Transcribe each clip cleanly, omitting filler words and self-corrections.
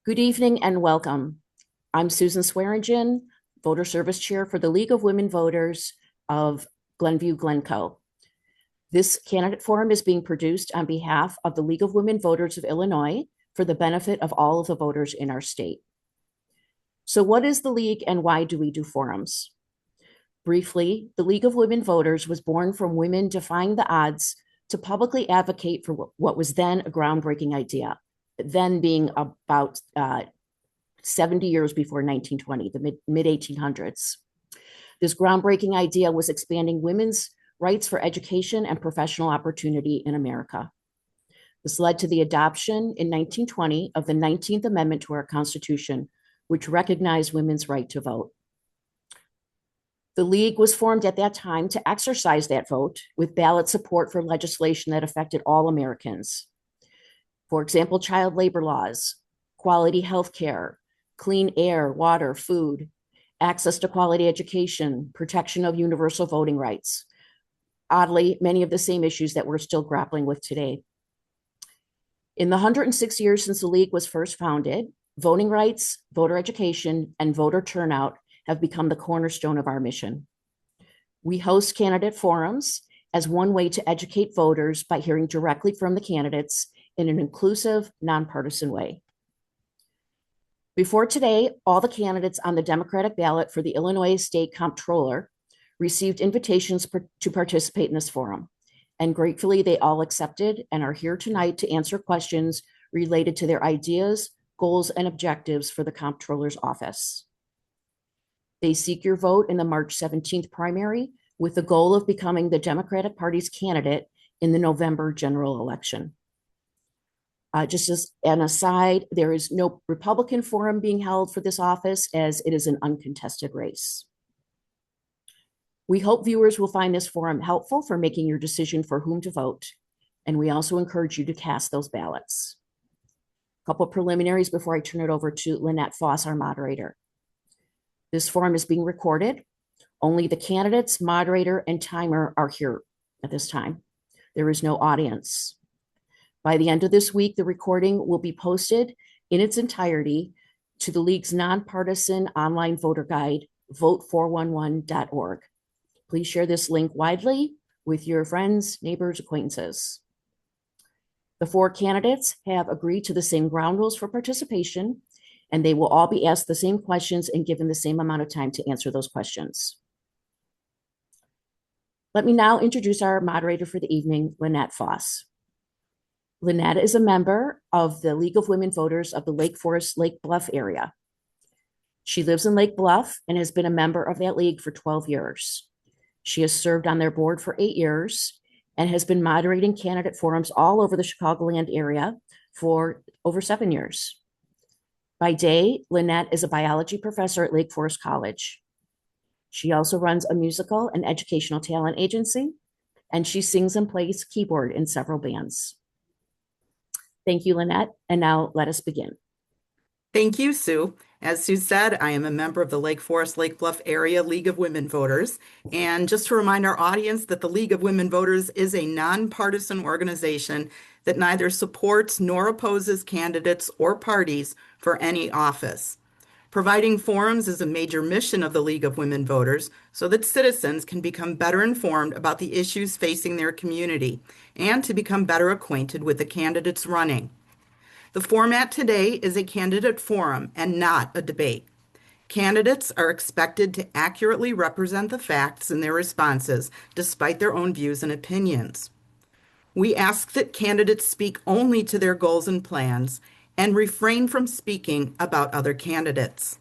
Good evening and welcome. I'm Susan Swearingen, Voter Service Chair for the League of Women Voters of Glenview-Glencoe. This candidate forum is being produced on behalf of the League of Women Voters of Illinois for the benefit of all of the voters in our state. So what is the League and why do we do forums? Briefly, the League of Women Voters was born from women defying the odds to publicly advocate for what was then a groundbreaking idea, then being about 70 years before 1920, the mid 1800s. This groundbreaking idea was expanding women's rights for education and professional opportunity in America. This led to the adoption in 1920 of the 19th Amendment to our Constitution, which recognized women's right to vote. The League was formed at that time to exercise that vote with ballot support for legislation that affected all Americans. For example, child labor laws, quality health care, clean air, water, food, access to quality education, protection of universal voting rights. Oddly, many of the same issues that we're still grappling with today. In the 106 years since the League was first founded, voting rights, voter education, and voter turnout have become the cornerstone of our mission. We host candidate forums as one way to educate voters by hearing directly from the candidates in an inclusive, nonpartisan way. Before today, all the candidates on the Democratic ballot for the Illinois State Comptroller received invitations to participate in this forum, and gratefully they all accepted and are here tonight to answer questions related to their ideas, goals, and objectives for the Comptroller's office. They seek your vote in the March 17th primary with the goal of becoming the Democratic Party's candidate in the November general election. Just as an aside, there is no Republican forum being held for this office as it is an uncontested race. We hope viewers will find this forum helpful for making your decision for whom to vote, and we also encourage you to cast those ballots. A couple of preliminaries before I turn it over to Lynette Foss, our moderator. This forum is being recorded. Only the candidates, moderator, and timer are here at this time. There is no audience. By the end of this week, the recording will be posted in its entirety to the League's nonpartisan online voter guide, vote411.org. Please share this link widely with your friends, neighbors, acquaintances. The four candidates have agreed to the same ground rules for participation, and they will all be asked the same questions and given the same amount of time to answer those questions. Let me now introduce our moderator for the evening, Lynette Foss. Lynette is a member of the League of Women Voters of the Lake Forest, Lake Bluff area. She lives in Lake Bluff and has been a member of that league for 12 years. She has served on their board for 8 years and has been moderating candidate forums all over the Chicagoland area for over 7 years. By day, Lynette is a biology professor at Lake Forest College. She also runs a musical and educational talent agency, and she sings and plays keyboard in several bands. Thank you, Lynette, and now let us begin. Thank you, Sue. As Sue said, I am a member of the Lake Forest, Lake Bluff Area League of Women Voters. And just to remind our audience that the League of Women Voters is a nonpartisan organization that neither supports nor opposes candidates or parties for any office. Providing forums is a major mission of the League of Women Voters so that citizens can become better informed about the issues facing their community and to become better acquainted with the candidates running. The format today is a candidate forum and not a debate. Candidates are expected to accurately represent the facts in their responses, despite their own views and opinions. We ask that candidates speak only to their goals and plans and refrain from speaking about other candidates.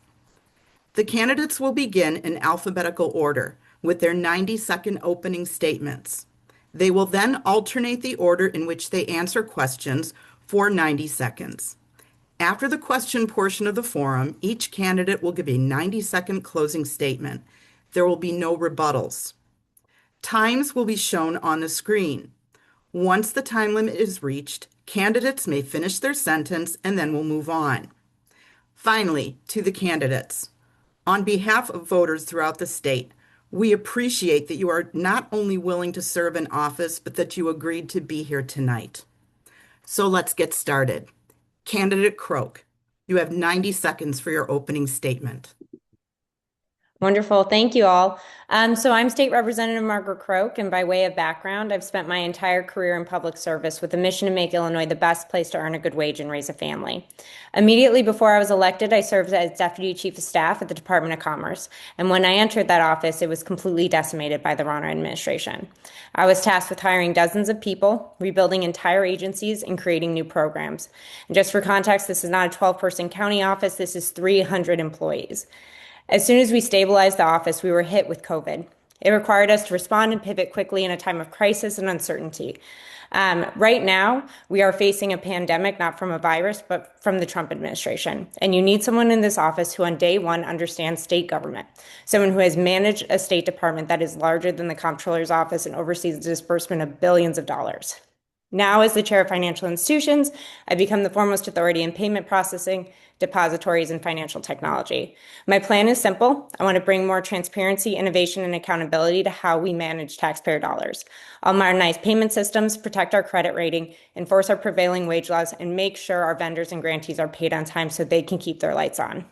The candidates will begin in alphabetical order with their 90-second opening statements. They will then alternate the order in which they answer questions for 90 seconds. After the question portion of the forum, each candidate will give a 90-second closing statement. There will be no rebuttals. Times will be shown on the screen. Once the time limit is reached, candidates may finish their sentence and then we'll move on. Finally, to the candidates. On behalf of voters throughout the state, we appreciate that you are not only willing to serve in office, but that you agreed to be here tonight. So let's get started. Candidate Croak, You have 90 seconds for your opening statement. Wonderful. Thank you all. So I'm State Representative Margaret Croak, and by way of background, I've spent my entire career in public service with a mission to make Illinois the best place to earn a good wage and raise a family. Immediately before I was elected, I served as Deputy Chief of Staff at the Department of Commerce, and when I entered that office, it was completely decimated by the Rauner administration. I was tasked with hiring dozens of people, rebuilding entire agencies, and creating new programs. And just for context, this is not a 12-person county office, this is 300 employees. As soon as we stabilized the office, we were hit with COVID. It required us to respond and pivot quickly in a time of crisis and uncertainty. Right now, we are facing a pandemic, not from a virus, but from the Trump administration. And you need someone in this office who on day one understands state government, someone who has managed a State Department that is larger than the Comptroller's office and oversees the disbursement of billions of dollars. Now, as the chair of financial institutions, I become the foremost authority in payment processing, depositories, and financial technology. My plan is simple. I want to bring more transparency, innovation, and accountability to how we manage taxpayer dollars. I'll modernize payment systems, protect our credit rating, enforce our prevailing wage laws, and make sure our vendors and grantees are paid on time so they can keep their lights on.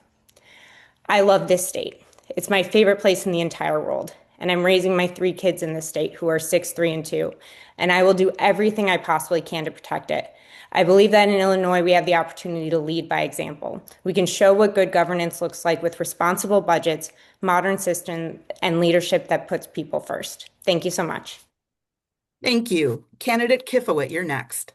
I love this state. It's my favorite place in the entire world. And I'm raising my 3 kids in this state who are 6, 3, and 2. And I will do everything I possibly can to protect it. I believe that in Illinois, we have the opportunity to lead by example. We can show what good governance looks like with responsible budgets, modern systems, and leadership that puts people first. Thank you so much. Thank you. Candidate Kifowit, you're next.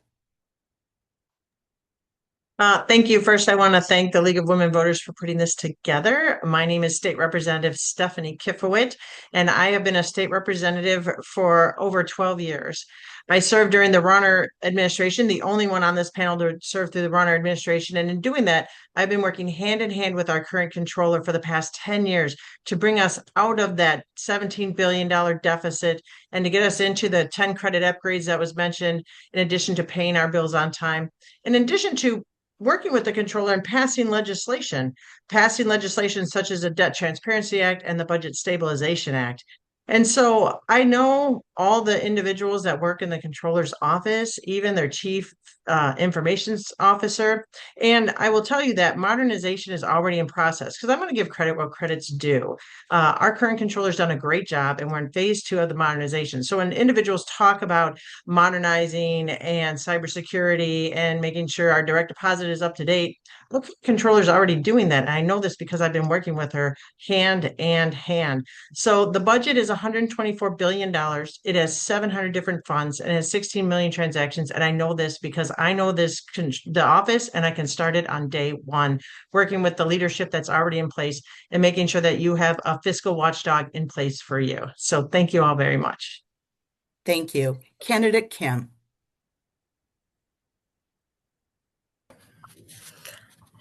Thank you. First, I want to thank the League of Women Voters for putting this together. My name is State Representative Stephanie Kifowit, and I have been a state representative for over 12 years. I served during the Rauner administration, the only one on this panel to serve through the Rauner administration. And in doing that, I've been working hand in hand with our current controller for the past 10 years to bring us out of that $17 billion deficit and to get us into the 10 credit upgrades that was mentioned, in addition to paying our bills on time. In addition to working with the controller and passing legislation such as the Debt Transparency Act and the Budget Stabilization Act. And so I know all the individuals that work in the controller's office, even their chief information officer. And I will tell you that modernization is already in process because I'm going to give credit where credit's due. Our current controller's done a great job, and we're in phase 2 of the modernization. So when individuals talk about modernizing and cybersecurity and making sure our direct deposit is up to date, the controller's already doing that. And I know this because I've been working with her hand in hand. So the budget is $124 billion. It has 700 different funds and has 16 million transactions. And I know this because I know the office, and I can start it on day one, working with the leadership that's already in place and making sure that you have a fiscal watchdog in place for you. So thank you all very much. Thank you. Candidate Kim.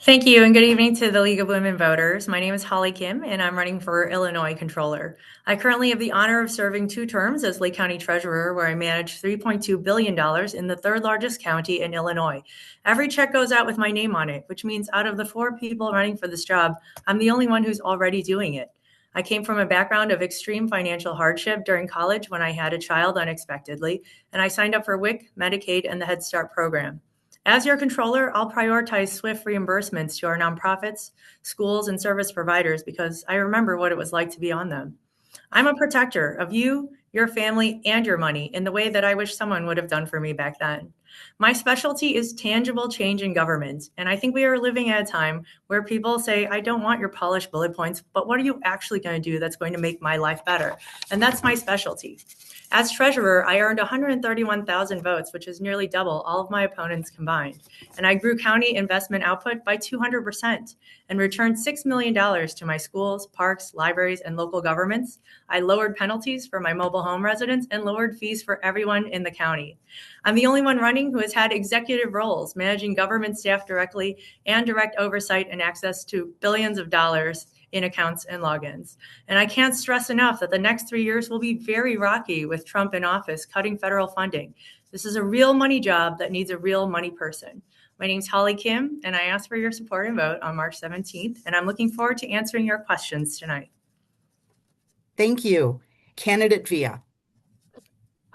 Thank you, and good evening to the League of Women Voters. My name is Holly Kim, and I'm running for Illinois Controller. I currently have the honor of serving 2 terms as Lake County Treasurer, where I manage $3.2 billion in the 3rd largest county in Illinois. Every check goes out with my name on it, which means out of the 4 people running for this job, I'm the only one who's already doing it. I came from a background of extreme financial hardship during college when I had a child unexpectedly, and I signed up for WIC, Medicaid, and the Head Start program. As your controller, I'll prioritize swift reimbursements to our nonprofits, schools, and service providers because I remember what it was like to be on them. I'm a protector of you, your family, and your money in the way that I wish someone would have done for me back then. My specialty is tangible change in government, and I think we are living at a time where people say, I don't want your polished bullet points, but what are you actually going to do that's going to make my life better? And that's my specialty. As treasurer, I earned 131,000 votes, which is nearly double all of my opponents combined. And I grew county investment output by 200% and returned $6 million to my schools, parks, libraries, and local governments. I lowered penalties for my mobile home residents and lowered fees for everyone in the county. I'm the only one running who has had executive roles, managing government staff directly and direct oversight and access to billions of dollars in accounts and logins. And I can't stress enough that the next 3 years will be very rocky with Trump in office, cutting federal funding. This is a real money job that needs a real money person. My name's Holly Kim, and I ask for your support and vote on March 17th, and I'm looking forward to answering your questions tonight. Thank you. Candidate Via.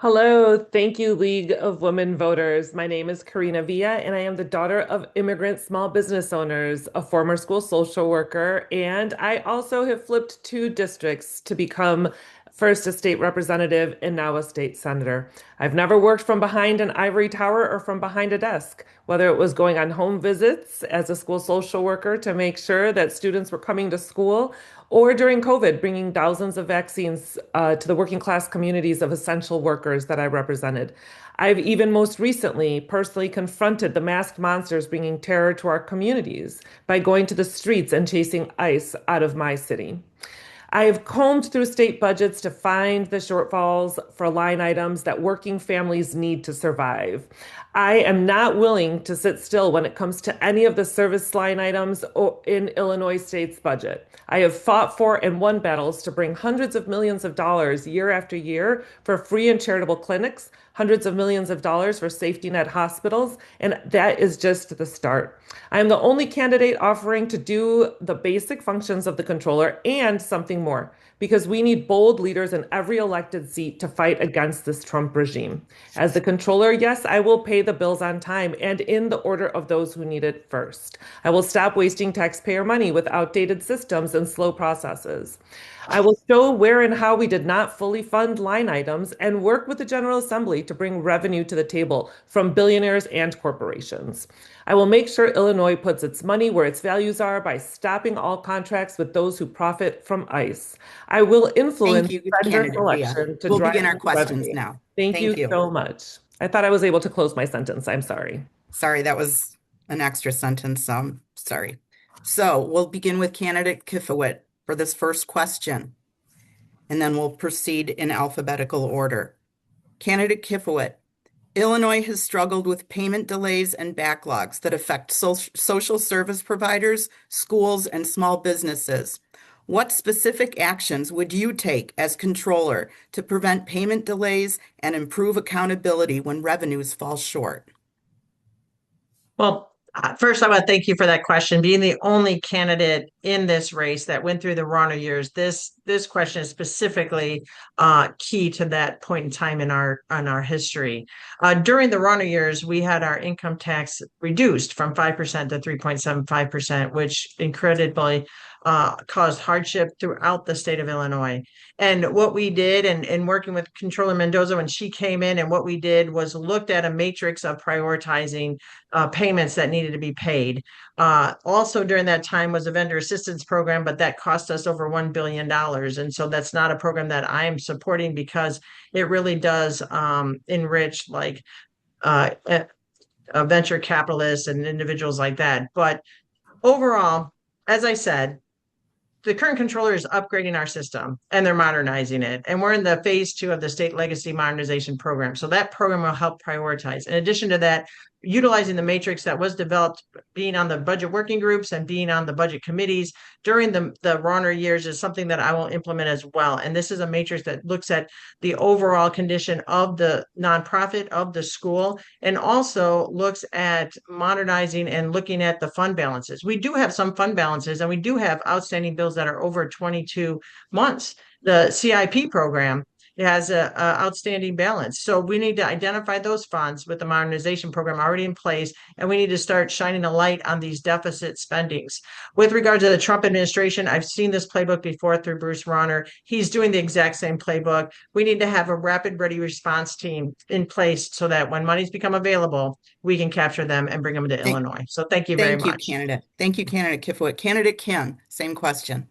Hello, thank you, League of Women Voters. My name is Karina Villa, and I am the daughter of immigrant small business owners, a former school social worker, and I also have flipped 2 districts to become first a state representative and now a state senator. I've never worked from behind an ivory tower or from behind a desk, whether it was going on home visits as a school social worker to make sure that students were coming to school, or during COVID, bringing thousands of vaccines to the working class communities of essential workers that I represented. I've even most recently personally confronted the masked monsters bringing terror to our communities by going to the streets and chasing ICE out of my city. I have combed through state budgets to find the shortfalls for line items that working families need to survive. I am not willing to sit still when it comes to any of the service line items in Illinois State's budget. I have fought for and won battles to bring hundreds of millions of dollars year after year for free and charitable clinics, hundreds of millions of dollars for safety net hospitals, and that is just the start. I am the only candidate offering to do the basic functions of the controller and something more, because we need bold leaders in every elected seat to fight against this Trump regime. As the controller, yes, I will pay the bills on time and in the order of those who need it first. I will stop wasting taxpayer money with outdated systems and slow processes. I will show where and how we did not fully fund line items and work with the General Assembly to bring revenue to the table from billionaires and corporations. I will make sure Illinois puts its money where its values are by stopping all contracts with those who profit from ICE. I will influence Thank you, vendor candidate Villa. selection to We'll drive begin our questions revenue. now. Thank you Thank you. so much. I thought I was able to close my sentence. I'm sorry. Sorry, that was an extra sentence. Sorry. So we'll begin with candidate Kifowit for this first question, and then we'll proceed in alphabetical order. Candidate Kifowit, Illinois has struggled with payment delays and backlogs that affect social service providers, schools, and small businesses. What specific actions would you take as controller to prevent payment delays and improve accountability when revenues fall short? Well, first, I want to thank you for that question. Being the only candidate in this race that went through the Rauner years, this question is specifically key to that point in time in our history. During the Rauner years, we had our income tax reduced from 5% to 3.75%, which incredibly caused hardship throughout the state of Illinois. And what we did, and working with Controller Mendoza when she came in, and what we did was looked at a matrix of prioritizing payments that needed to be paid. Also during that time was a vendor assistance program, but that cost us over $1 billion. And so that's not a program that I am supporting because it really does enrich like venture capitalists and individuals like that. But overall, as I said, the current controller is upgrading our system and they're modernizing it. And we're in the phase 2 of the state legacy modernization program. So that program will help prioritize. In addition to that, utilizing the matrix that was developed, being on the budget working groups and being on the budget committees during the Rauner years is something that I will implement as well. And this is a matrix that looks at the overall condition of the nonprofit, of the school, and also looks at modernizing and looking at the fund balances. We do have some fund balances and we do have outstanding bills that are over 22 months. The CIP program has a outstanding balance. So we need to identify those funds with the modernization program already in place, and we need to start shining a light on these deficit spendings. With regard to the Trump administration, I've seen this playbook before through Bruce Rauner. He's doing the exact same playbook. We need to have a rapid ready response team in place so that when monies become available, we can capture them and bring them to Illinois. So thank you very much. Thank you, candidate. Thank you, candidate Kifowit. Candidate Kim, same question.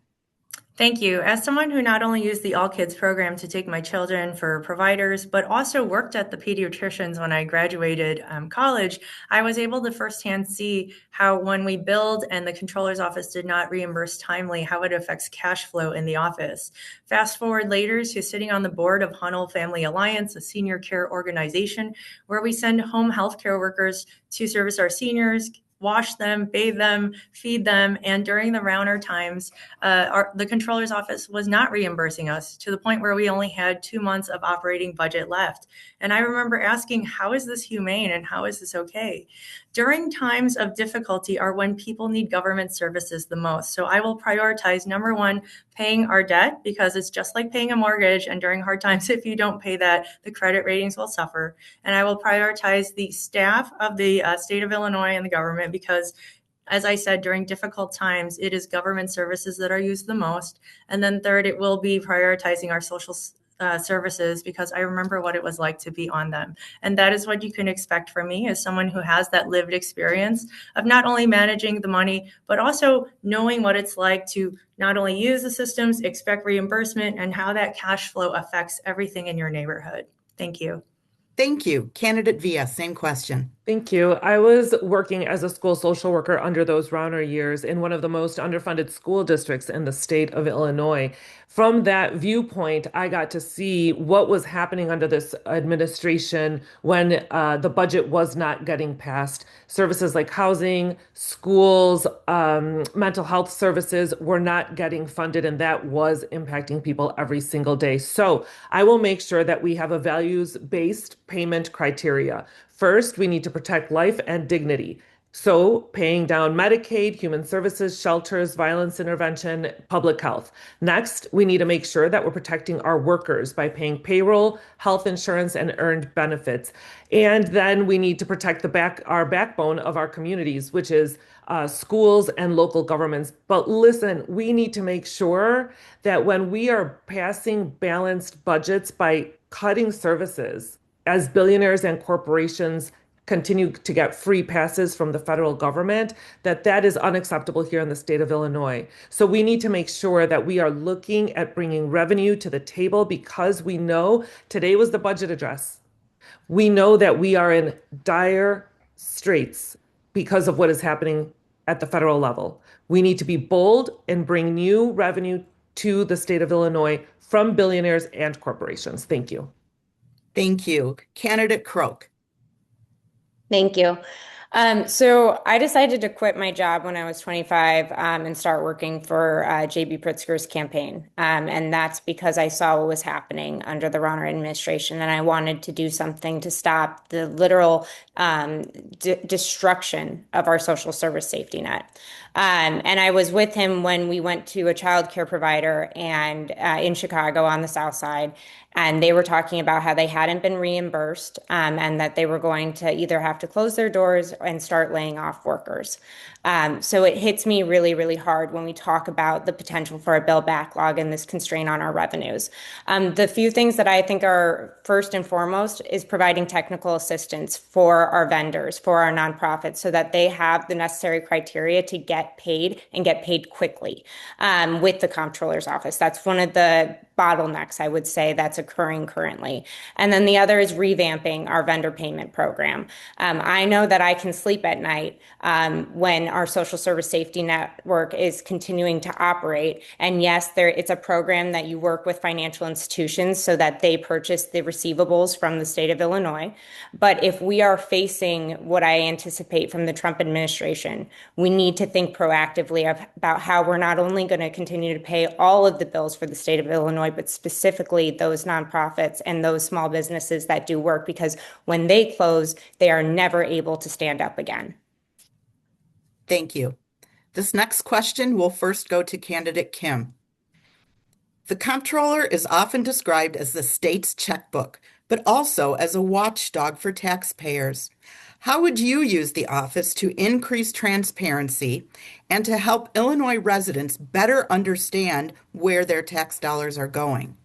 Thank you. As someone who not only used the All Kids program to take my children for providers, but also worked at the pediatricians when I graduated college, I was able to firsthand see how when we billed and the controller's office did not reimburse timely, how it affects cash flow in the office. Fast forward later to sitting on the board of Hunnell Family Alliance, a senior care organization where we send home healthcare workers to service our seniors, wash them, bathe them, feed them. And during the Rauner times, the controller's office was not reimbursing us, to the point where we only had 2 months of operating budget left. And I remember asking, how is this humane and how is this okay? During times of difficulty are when people need government services the most. So I will prioritize, number one, paying our debt, because it's just like paying a mortgage. And during hard times, if you don't pay that, the credit ratings will suffer. And I will prioritize the staff of the state of Illinois and the government, because, as I said, during difficult times, it is government services that are used the most. And then third, it will be prioritizing our social services, because I remember what it was like to be on them. And that is what you can expect from me, as someone who has that lived experience of not only managing the money, but also knowing what it's like to not only use the systems, expect reimbursement, and how that cash flow affects everything in your neighborhood. Thank you. Thank you. Candidate Villa, same question. Thank you. I was working as a school social worker under those Rauner years in one of the most underfunded school districts in the state of Illinois. From that viewpoint, I got to see what was happening under this administration when the budget was not getting passed. Services like housing, schools, mental health services were not getting funded, and that was impacting people every single day. So I will make sure that we have a values-based payment criteria. First, we need to protect life and dignity. So paying down Medicaid, human services, shelters, violence intervention, public health. Next, we need to make sure that we're protecting our workers by paying payroll, health insurance, and earned benefits. And then we need to protect our backbone of our communities, which is schools and local governments. But listen, we need to make sure that when we are passing balanced budgets by cutting services, as billionaires and corporations continue to get free passes from the federal government, that is unacceptable here in the state of Illinois. So we need to make sure that we are looking at bringing revenue to the table, because we know today was the budget address. We know that we are in dire straits because of what is happening at the federal level. We need to be bold and bring new revenue to the state of Illinois from billionaires and corporations. Thank you. Thank you. Candidate Croak. Thank you. So I decided to quit my job when I was 25 and start working for J.B. Pritzker's campaign. And that's because I saw what was happening under the Rauner administration, and I wanted to do something to stop the literal destruction of our social service safety net. And I was with him when we went to a child care provider and in Chicago on the South Side, and they were talking about how they hadn't been reimbursed and that they were going to either have to close their doors and start laying off workers. So it hits me really, really hard when we talk about the potential for a bill backlog and this constraint on our revenues. The few things that I think are first and foremost is providing technical assistance for our vendors, for our nonprofits, so that they have the necessary criteria to get paid and get paid quickly with the comptroller's office. That's one of the bottlenecks, I would say, that's occurring currently. And then the other is revamping our vendor payment program. I know that I can sleep at night when our social service safety network is continuing to operate. And yes, it's a program that you work with financial institutions so that they purchase the receivables from the state of Illinois. But if we are facing what I anticipate from the Trump administration, we need to think proactively about how we're not only going to continue to pay all of the bills for the state of Illinois, but specifically those nonprofits and those small businesses that do work, because when they close, they are never able to stand up again. Thank you. This next question will first go to candidate Kim. The comptroller is often described as the state's checkbook, but also as a watchdog for taxpayers. How would you use the office to increase transparency and to help Illinois residents better understand where their tax dollars are going?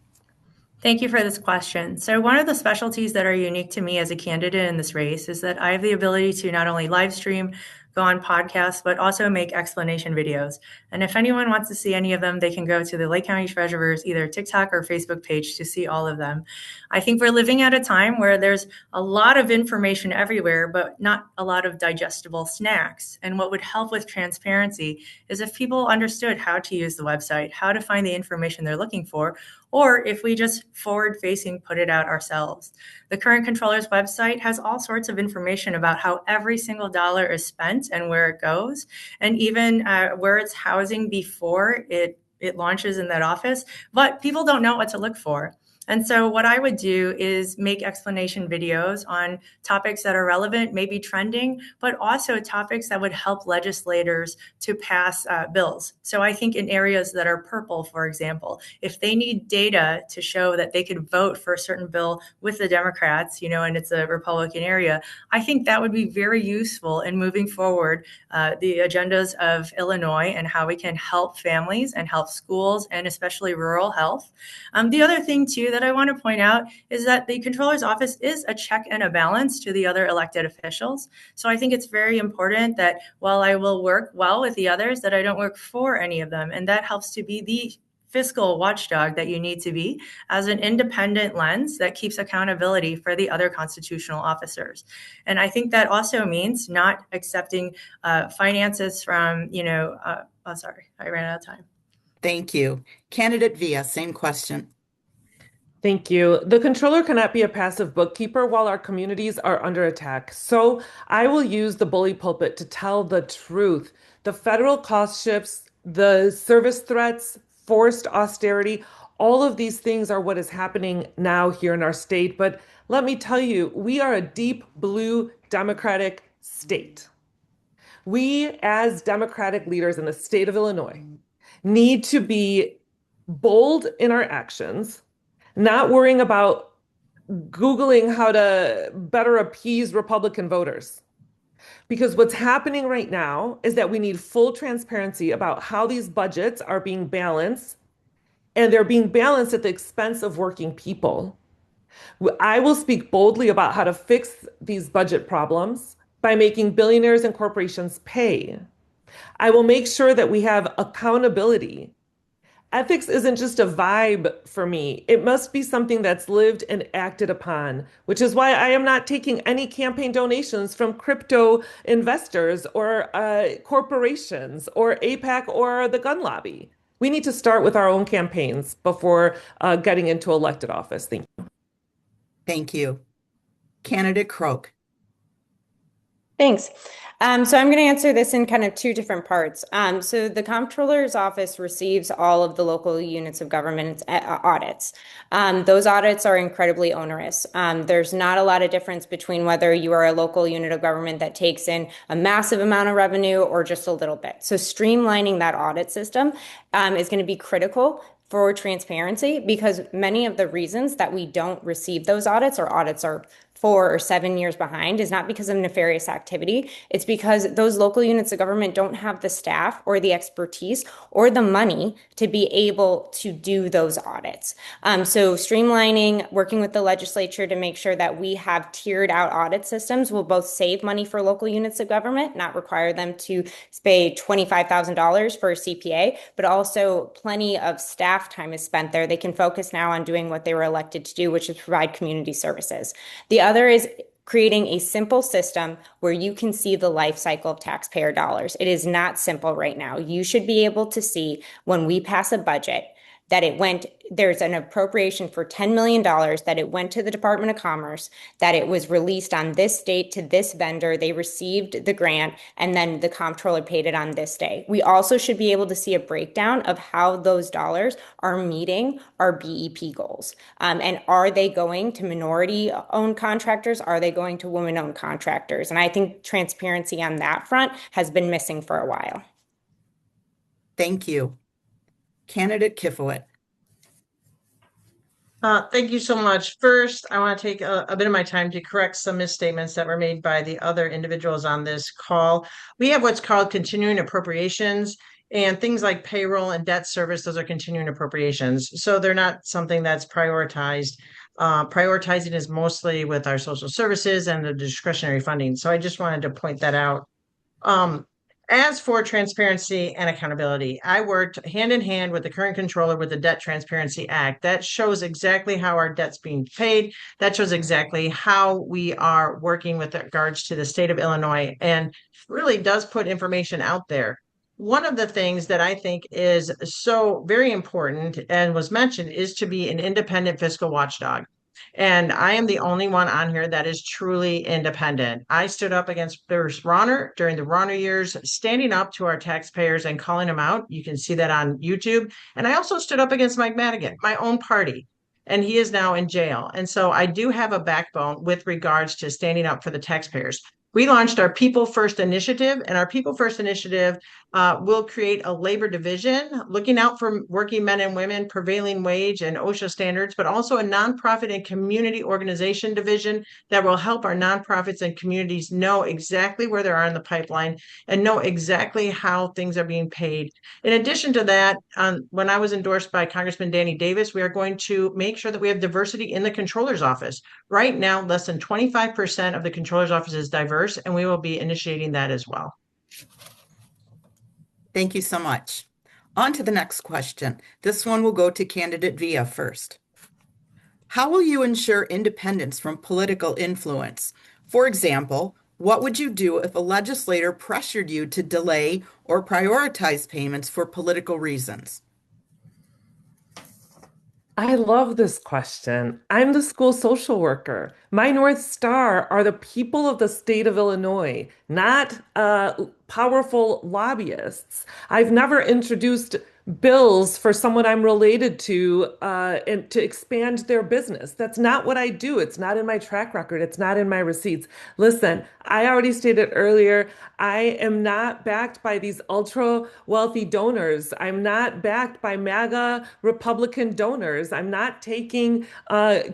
Thank you for this question. So one of the specialties that are unique to me as a candidate in this race is that I have the ability to not only live stream, go on podcasts, but also make explanation videos. And if anyone wants to see any of them, they can go to the Lake County Treasurer's either TikTok or Facebook page to see all of them. I think we're living at a time where there's a lot of information everywhere, but not a lot of digestible snacks. And what would help with transparency is if people understood how to use the website, how to find the information they're looking for, or if we just forward-facing put it out ourselves. The current controller's website has all sorts of information about how every single dollar is spent spent and where it goes, and even where it's housing before it launches in that office. But people don't know what to look for. And so what I would do is make explanation videos on topics that are relevant, maybe trending, but also topics that would help legislators to pass bills. So I think in areas that are purple, for example, if they need data to show that they could vote for a certain bill with the Democrats, and it's a Republican area, I think that would be very useful in moving forward the agendas of Illinois and how we can help families and help schools and especially rural health. The other thing too that I want to point out is that the Comptroller's office is a check and a balance to the other elected officials. So I think it's very important that while I will work well with the others, that I don't work for any of them. And that helps to be the fiscal watchdog that you need to be as an independent lens that keeps accountability for the other constitutional officers. And I think that also means not accepting finances from, sorry, I ran out of time. Thank you. Candidate Via, same question. Thank you. The controller cannot be a passive bookkeeper while our communities are under attack. So I will use the bully pulpit to tell the truth. The federal cost shifts, the service threats, forced austerity, all of these things are what is happening now here in our state. But let me tell you, we are a deep blue Democratic state. We, as Democratic leaders in the state of Illinois, need to be bold in our actions, not worrying about Googling how to better appease Republican voters. Because what's happening right now is that we need full transparency about how these budgets are being balanced, and they're being balanced at the expense of working people. I will speak boldly about how to fix these budget problems by making billionaires and corporations pay. I will make sure that we have accountability. Ethics isn't just a vibe for me. It must be something that's lived and acted upon, which is why I am not taking any campaign donations from crypto investors or corporations or AIPAC or the gun lobby. We need to start with our own campaigns before getting into elected office. Thank you. Thank you. Candidate Croak. Thanks. So I'm going to answer this in kind of two different parts. So the Comptroller's office receives all of the local units of government audits. Those audits are incredibly onerous. There's not a lot of difference between whether you are a local unit of government that takes in a massive amount of revenue or just a little bit. So streamlining that audit system is going to be critical for transparency, because many of the reasons that we don't receive those audits, or audits are 4 or 7 years behind, is not because of nefarious activity. It's because those local units of government don't have the staff or the expertise or the money to be able to do those audits. So streamlining, working with the legislature to make sure that we have tiered out audit systems will both save money for local units of government, not require them to pay $25,000 for a CPA, but also plenty of staff time is spent there. They can focus now on doing what they were elected to do, which is provide community services. The other is creating a simple system where you can see the life cycle of taxpayer dollars. It is not simple right now. You should be able to see when we pass a budget that there's an appropriation for $10 million, that it went to the Department of Commerce, that it was released on this date to this vendor, they received the grant, and then the comptroller paid it on this day. We also should be able to see a breakdown of how those dollars are meeting our BEP goals. And are they going to minority-owned contractors? Are they going to women-owned contractors? And I think transparency on that front has been missing for a while. Thank you. Candidate Kifowit. Thank you so much. First, I want to take a bit of my time to correct some misstatements that were made by the other individuals on this call. We have what's called continuing appropriations, and things like payroll and debt service, those are continuing appropriations. So they're not something that's prioritized. Prioritizing is mostly with our social services and the discretionary funding. So I just wanted to point that out. As for transparency and accountability, I worked hand in hand with the current controller with the Debt Transparency Act. That shows exactly how our debt's being paid. That shows exactly how we are working with regards to the state of Illinois, and really does put information out there. One of the things that I think is so very important and was mentioned is to be an independent fiscal watchdog. And I am the only one on here that is truly independent. I stood up against Bruce Rauner during the Rauner years, standing up to our taxpayers and calling them out. You can see that on YouTube. And I also stood up against Mike Madigan, my own party, and he is now in jail. And so I do have a backbone with regards to standing up for the taxpayers. We launched our People First initiative, and our People First initiative will create a labor division looking out for working men and women, prevailing wage and OSHA standards, but also a nonprofit and community organization division that will help our nonprofits and communities know exactly where they are in the pipeline and know exactly how things are being paid. In addition to that, when I was endorsed by Congressman Danny Davis, we are going to make sure that we have diversity in the controller's office. Right now, less than 25% of the controller's office is diverse, and we will be initiating that as well. Thank you so much. On to the next question. This one will go to candidate Via first. How will you ensure independence from political influence? For example, what would you do if a legislator pressured you to delay or prioritize payments for political reasons? I love this question. I'm the school social worker. My North Star are the people of the state of Illinois, not powerful lobbyists. I've never introduced bills for someone I'm related to and to expand their business. That's not what I do. It's not in my track record. It's not in my receipts. Listen, I already stated earlier, I am not backed by these ultra wealthy donors. I'm not backed by MAGA Republican donors. I'm not taking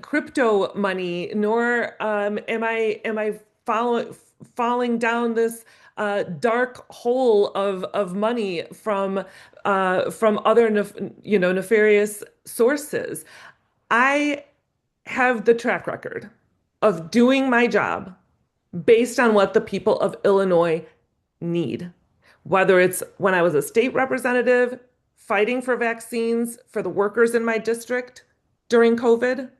crypto money, nor am I falling down this dark hole of money from other nefarious sources. I have the track record of doing my job based on what the people of Illinois need. Whether it's when I was a state representative fighting for vaccines for the workers in my district during COVID,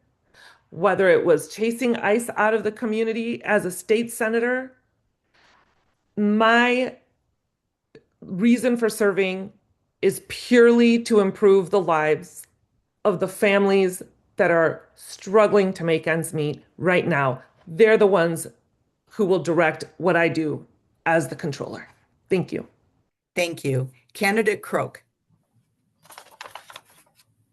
whether it was chasing ICE out of the community as a state senator, my reason for serving is purely to improve the lives of the families that are struggling to make ends meet right now. They're the ones who will direct what I do as the controller. Thank you. Thank you. Candidate Croak.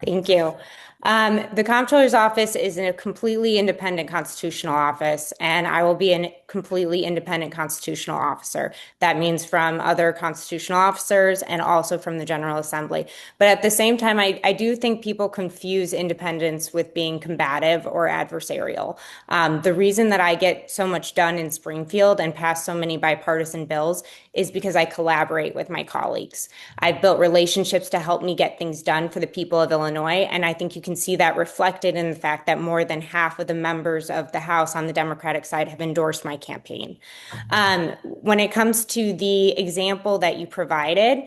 Thank you. The comptroller's office is a completely independent constitutional office, and I will be a completely independent constitutional officer. That means from other constitutional officers and also from the General Assembly. But at the same time, I do think people confuse independence with being combative or adversarial. The reason that I get so much done in Springfield and pass so many bipartisan bills is because I collaborate with my colleagues. I've built relationships to help me get things done for the people of Illinois, and I think you can see that reflected in the fact that more than half of the members of the House on the Democratic side have endorsed my campaign. When it comes to the example that you provided,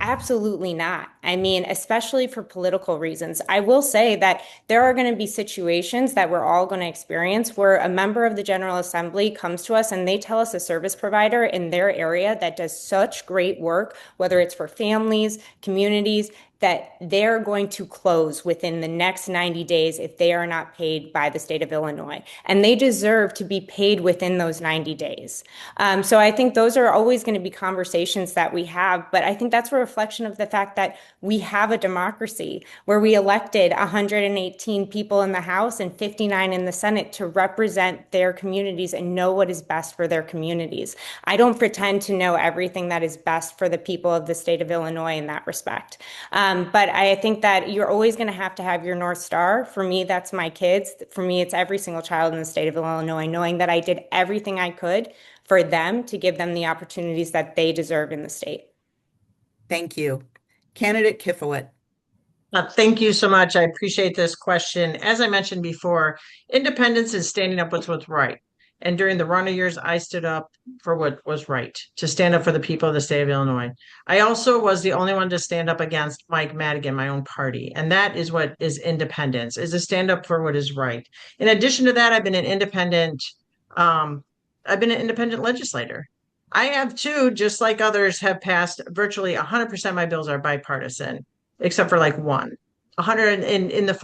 absolutely not. I mean, especially for political reasons. I will say that there are going to be situations that we're all going to experience where a member of the General Assembly comes to us and they tell us a service provider in their area that does such great work, whether it's for families, communities, that they're going to close within the next 90 days if they are not paid by the state of Illinois. And they deserve to be paid within those 90 days. So I think those are always going to be conversations that we have. But I think that's a reflection of the fact that we have a democracy where we elected 118 people in the House and 59 in the Senate to represent their communities and know what is best for their communities. I don't pretend to know everything that is best for the people of the state of Illinois in that respect. But I think that you're always going to have your North Star. For me, that's my kids. For me, it's every single child in the state of Illinois, knowing that I did everything I could for them to give them the opportunities that they deserve in the state. Thank you. Candidate Kifowit. Thank you so much. I appreciate this question. As I mentioned before, independence is standing up with what's right. And during the Rauner years, I stood up for what was right, to stand up for the people of the state of Illinois. I also was the only one to stand up against Mike Madigan, my own party. And that is what is independence, is to stand up for what is right. In addition to that, I've been an independent legislator. I have too, just like others have passed, virtually 100% of my bills are bipartisan, except for like one. 100 in the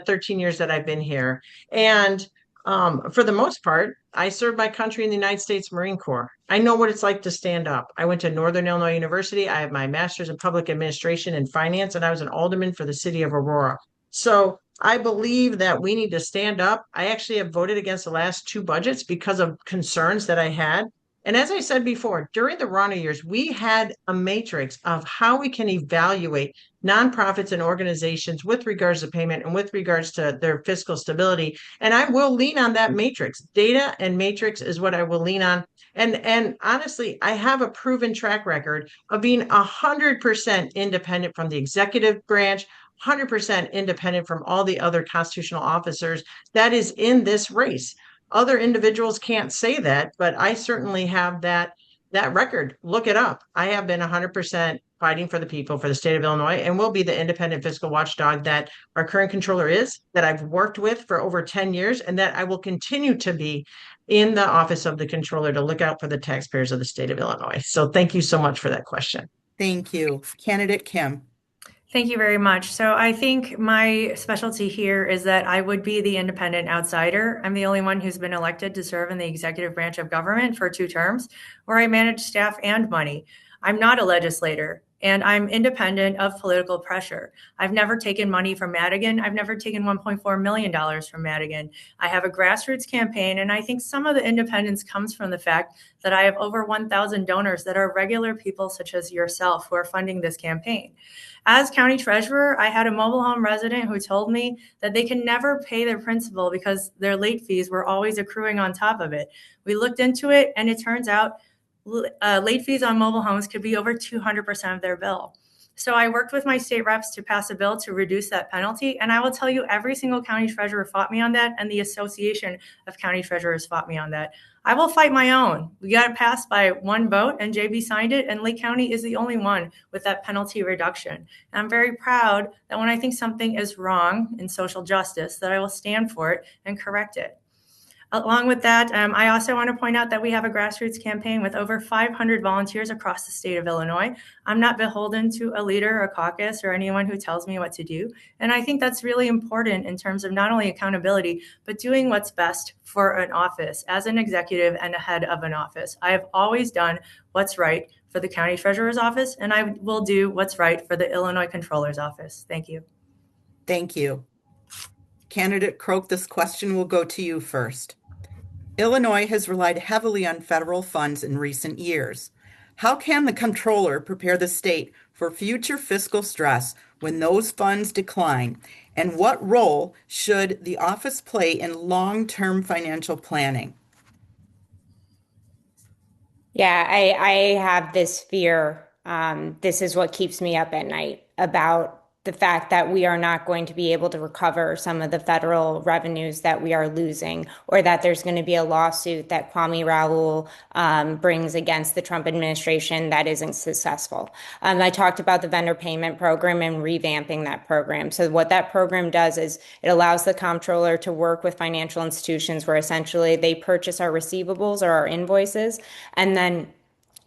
13 years that I've been here. And for the most part, I served my country in the United States Marine Corps. I know what it's like to stand up. I went to Northern Illinois University. I have my master's in public administration and finance, and I was an alderman for the city of Aurora. So I believe that we need to stand up. I actually have voted against the last two budgets because of concerns that I had. And as I said before, during the Rana years, we had a matrix of how we can evaluate nonprofits and organizations with regards to payment and with regards to their fiscal stability. And I will lean on that matrix. Data and matrix is what I will lean on. And honestly, I have a proven track record of being 100% independent from the executive branch, 100% independent from all the other constitutional officers that is in this race. Other individuals can't say that, but I certainly have that record. Look it up. I have been 100% fighting for the people for the state of Illinois and will be the independent fiscal watchdog that our current controller is, that I've worked with for over 10 years, and that I will continue to be in the office of the controller to look out for the taxpayers of the state of Illinois. So thank you so much for that question. Thank you. Candidate Kim. Thank you very much. So I think my specialty here is that I would be the independent outsider. I'm the only one who's been elected to serve in the executive branch of government for 2 terms, where I manage staff and money. I'm not a legislator, and I'm independent of political pressure. I've never taken money from Madigan. I've never taken $1.4 million from Madigan. I have a grassroots campaign, and I think some of the independence comes from the fact that I have over 1,000 donors that are regular people such as yourself who are funding this campaign. As county treasurer, I had a mobile home resident who told me that they can never pay their principal because their late fees were always accruing on top of it. We looked into it, and it turns out late fees on mobile homes could be over 200% of their bill. So I worked with my state reps to pass a bill to reduce that penalty. And I will tell you, every single county treasurer fought me on that, and the Association of County Treasurers fought me on that. I will fight my own. We got it passed by 1 vote, and JB signed it, and Lake County is the only one with that penalty reduction. And I'm very proud that when I think something is wrong in social justice, that I will stand for it and correct it. Along with that, I also want to point out that we have a grassroots campaign with over 500 volunteers across the state of Illinois. I'm not beholden to a leader, a caucus, or anyone who tells me what to do. And I think that's really important in terms of not only accountability, but doing what's best for an office as an executive and a head of an office. I have always done what's right for the county treasurer's office, and I will do what's right for the Illinois Controller's office. Thank you. Thank you. Candidate Croak, this question will go to you first. Illinois has relied heavily on federal funds in recent years. How can the comptroller prepare the state for future fiscal stress when those funds decline? And what role should the office play in long-term financial planning? Yeah, I have this fear. This is what keeps me up at night about the fact that we are not going to be able to recover some of the federal revenues that we are losing, or that there's going to be a lawsuit that Kwame Raoul brings against the Trump administration that isn't successful. I talked about the vendor payment program and revamping that program. So what that program does is it allows the comptroller to work with financial institutions where essentially they purchase our receivables or our invoices, and then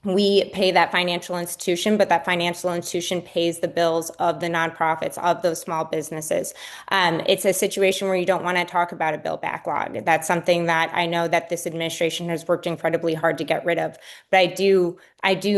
we pay that financial institution, but that financial institution pays the bills of the nonprofits, of those small businesses. It's a situation where you don't want to talk about a bill backlog. That's something that I know that this administration has worked incredibly hard to get rid of. But I do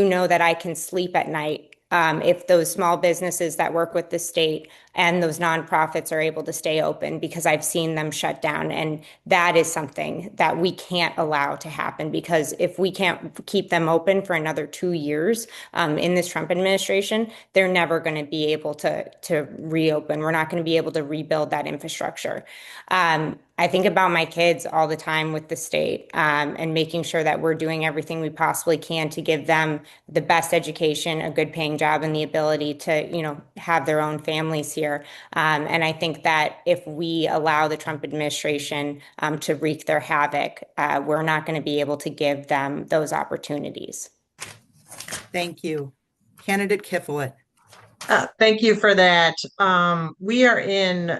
know that I can sleep at night if those small businesses that work with the state and those nonprofits are able to stay open, because I've seen them shut down. And that is something that we can't allow to happen, because if we can't keep them open for another 2 years in this Trump administration, they're never going to be able to reopen. We're not going to be able to rebuild that infrastructure. I think about my kids all the time with the state and making sure that we're doing everything we possibly can to give them the best education, a good paying job, and the ability to, have their own families here. And I think that if we allow the Trump administration to wreak their havoc, we're not going to be able to give them those opportunities. Thank you. Candidate Kiffelit. Thank you for that. We are in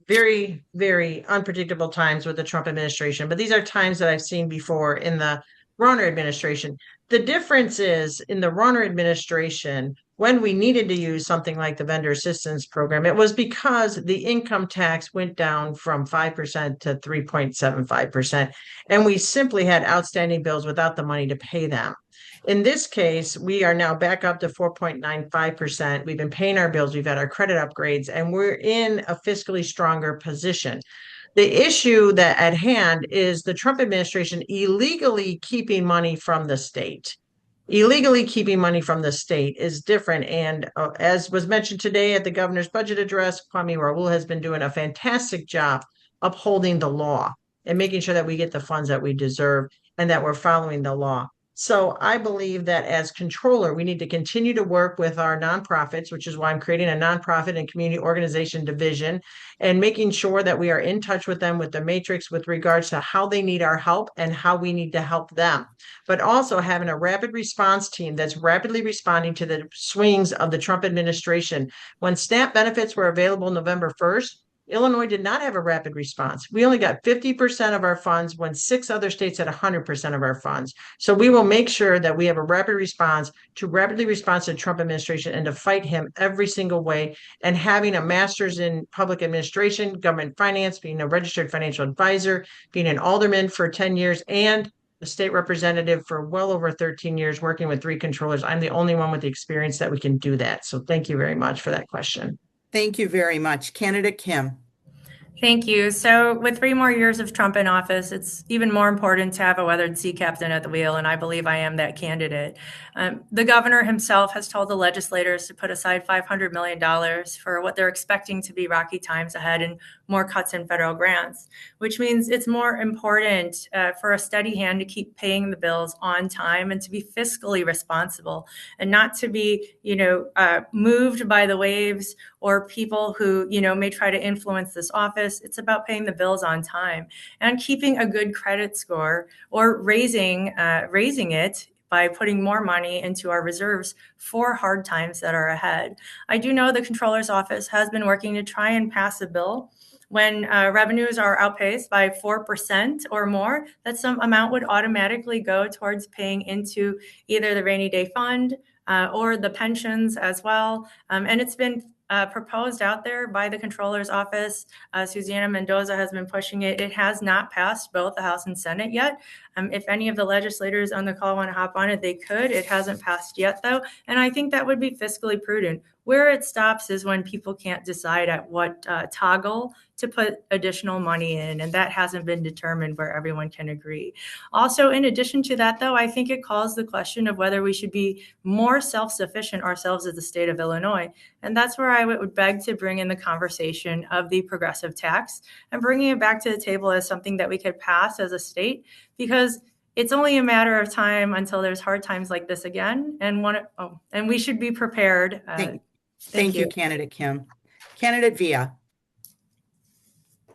very, very unpredictable times with the Trump administration, but these are times that I've seen before in the Roner administration. The difference is in the Runner administration, when we needed to use something like the vendor assistance program, it was because the income tax went down from 5% to 3.75%. And we simply had outstanding bills without the money to pay them. In this case, we are now back up to 4.95%. We've been paying our bills, we've had our credit upgrades, and we're in a fiscally stronger position. The issue that at hand is the Trump administration illegally keeping money from the state. Illegally keeping money from the state is different. And as was mentioned today at the governor's budget address, Kwame Raoul has been doing a fantastic job upholding the law and making sure that we get the funds that we deserve and that we're following the law. So I believe that as controller, we need to continue to work with our nonprofits, which is why I'm creating a nonprofit and community organization division and making sure that we are in touch with them with the matrix with regards to how they need our help and how we need to help them. But also having a rapid response team that's rapidly responding to the swings of the Trump administration. When SNAP benefits were available November 1st, Illinois did not have a rapid response. We only got 50% of our funds when 6 other states had 100% of our funds. So we will make sure that we have a rapid response to rapidly respond to the Trump administration and to fight him every single way. And having a master's in public administration, government finance, being a registered financial advisor, being an alderman for 10 years, and a state representative for well over 13 years, working with 3 controllers. I'm the only one with the experience that we can do that. So thank you very much for that question. Thank you very much. Candidate Kim. Thank you. So with 3 more years of Trump in office, it's even more important to have a weathered sea captain at the wheel, and I believe I am that candidate. The governor himself has told the legislators to put aside $500 million for what they're expecting to be rocky times ahead and more cuts in federal grants, which means it's more important for a steady hand to keep paying the bills on time and to be fiscally responsible and not to be, moved by the waves or people who, may try to influence this office. It's about paying the bills on time and keeping a good credit score or raising it by putting more money into our reserves for hard times that are ahead. I do know the Comptroller's office has been working to try and pass a bill when revenues are outpaced by 4% or more, that some amount would automatically go towards paying into either the rainy day fund or the pensions as well. And it's been proposed out there by the Comptroller's office. Susana Mendoza has been pushing it. It has not passed both the House and Senate yet. If any of the legislators on the call want to hop on it, they could. It hasn't passed yet, though. And I think that would be fiscally prudent. Where it stops is when people can't decide at what toggle to put additional money in, and that hasn't been determined where everyone can agree. Also, in addition to that, though, I think it calls the question of whether we should be more self-sufficient ourselves as the state of Illinois. And that's where I would beg to bring in the conversation of the progressive tax and bringing it back to the table as something that we could pass as a state, because it's only a matter of time until there's hard times like this again. And we should be prepared. Thank you, Candidate Kim. Candidate Villa.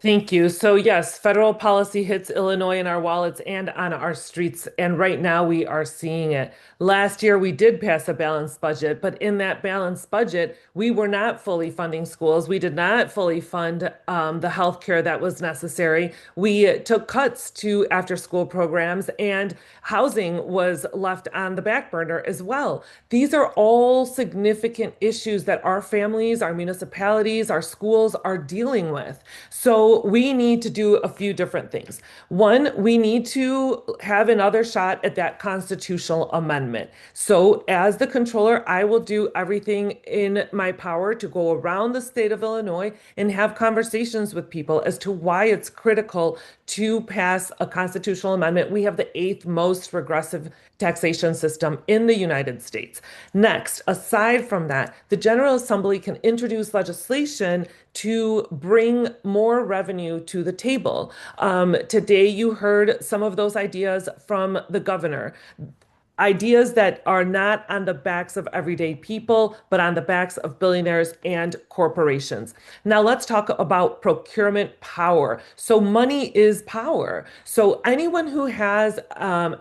Thank you. So yes, federal policy hits Illinois in our wallets and on our streets. And right now we are seeing it. Last year, we did pass a balanced budget, but in that balanced budget, we were not fully funding schools. We did not fully fund the healthcare that was necessary. We took cuts to after school programs, and housing was left on the back burner as well. These are all significant issues that our families, our municipalities, our schools are dealing with. So we need to do a few different things. One, we need to have another shot at that constitutional amendment. So as the controller, I will do everything in my power to go around the state of Illinois and have conversations with people as to why it's critical to pass a constitutional amendment. We have the 8th most regressive taxation system in the United States. Next, aside from that, the General Assembly can introduce legislation to bring more revenue to the table. Today, you heard some of those ideas from the governor. Ideas that are not on the backs of everyday people, but on the backs of billionaires and corporations. Now let's talk about procurement power. So money is power. So anyone who has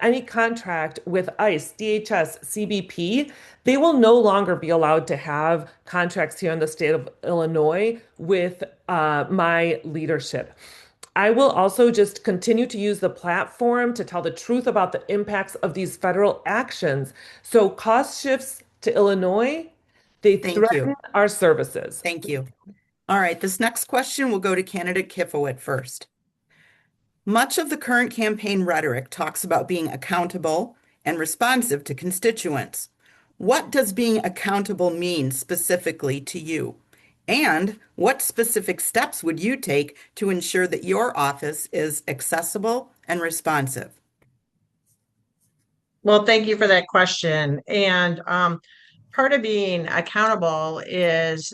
any contract with ICE, DHS, CBP, they will no longer be allowed to have contracts here in the state of Illinois with my leadership. I will also just continue to use the platform to tell the truth about the impacts of these federal actions. So cost shifts to Illinois, they Thank threaten you. our services. Thank you. All right, this next question will go to candidate Kifowit first. Much of the current campaign rhetoric talks about being accountable and responsive to constituents. What does being accountable mean specifically to you? And what specific steps would you take to ensure that your office is accessible and responsive? Well, thank you for that question. And part of being accountable is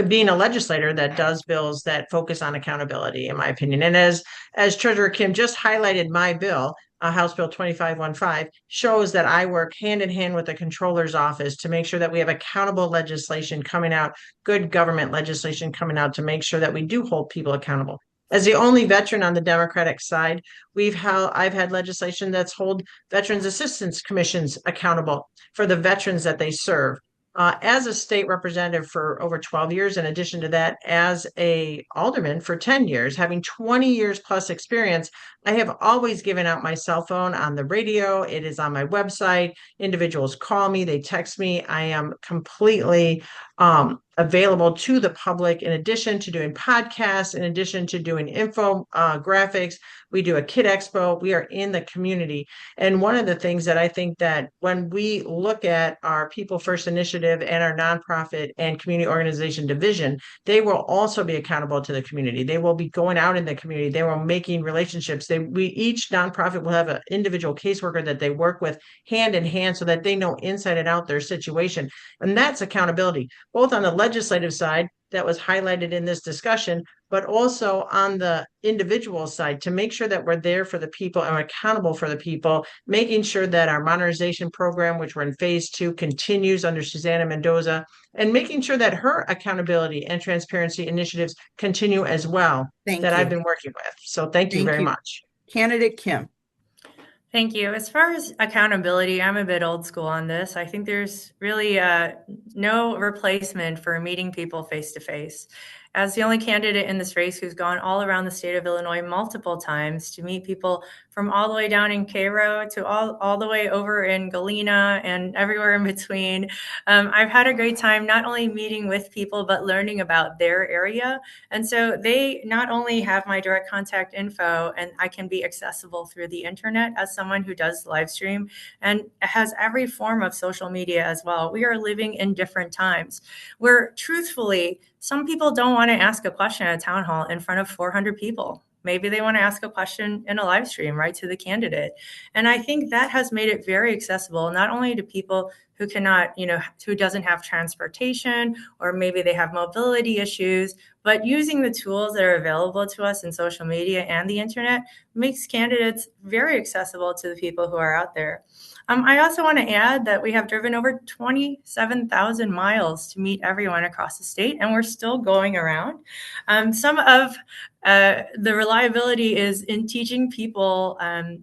being a legislator that does bills that focus on accountability, in my opinion. And as Treasurer Kim just highlighted, my bill, House Bill 2515, shows that I work hand in hand with the Comptroller's office to make sure that we have accountable legislation coming out, good government legislation coming out to make sure that we do hold people accountable. As the only veteran on the Democratic side, I've had legislation that's hold Veterans Assistance Commissions accountable for the veterans that they serve. As a state representative for over 12 years, in addition to that, as a alderman for 10 years, having 20 years plus experience, I have always given out my cell phone on the radio. It is on my website. Individuals call me, they text me. I am completely available to the public, in addition to doing podcasts, in addition to doing graphics. We do a kid expo. We are in the community. And one of the things that I think that when we look at our People First Initiative and our nonprofit and community organization division, they will also be accountable to the community. They will be going out in the community. They will making relationships. Each nonprofit will have an individual caseworker that they work with hand in hand so that they know inside and out their situation. And that's accountability, both on the legislative side that was highlighted in this discussion, but also on the individual side to make sure that we're there for the people and accountable for the people, making sure that our modernization program, which we're in phase 2, continues under Susanna Mendoza, and making sure that her accountability and transparency initiatives continue as well that I've been working with. So thank you very much. Candidate Kim. Thank you. As far as accountability, I'm a bit old school on this. I think there's really no replacement for meeting people face to face. As the only candidate in this race who's gone all around the state of Illinois multiple times to meet people from all the way down in Cairo to all the way over in Galena and everywhere in between, I've had a great time not only meeting with people, but learning about their area. And so they not only have my direct contact info, and I can be accessible through the internet as someone who does live stream and has every form of social media as well. We are living in different times where truthfully, some people don't want to ask a question at a town hall in front of 400 people. Maybe they want to ask a question in a live stream right to the candidate. And I think that has made it very accessible, not only to people who cannot, who doesn't have transportation, or maybe they have mobility issues, but using the tools that are available to us in social media and the internet makes candidates very accessible to the people who are out there. I also want to add that we have driven over 27,000 miles to meet everyone across the state, and we're still going around. Some of the reliability is in teaching people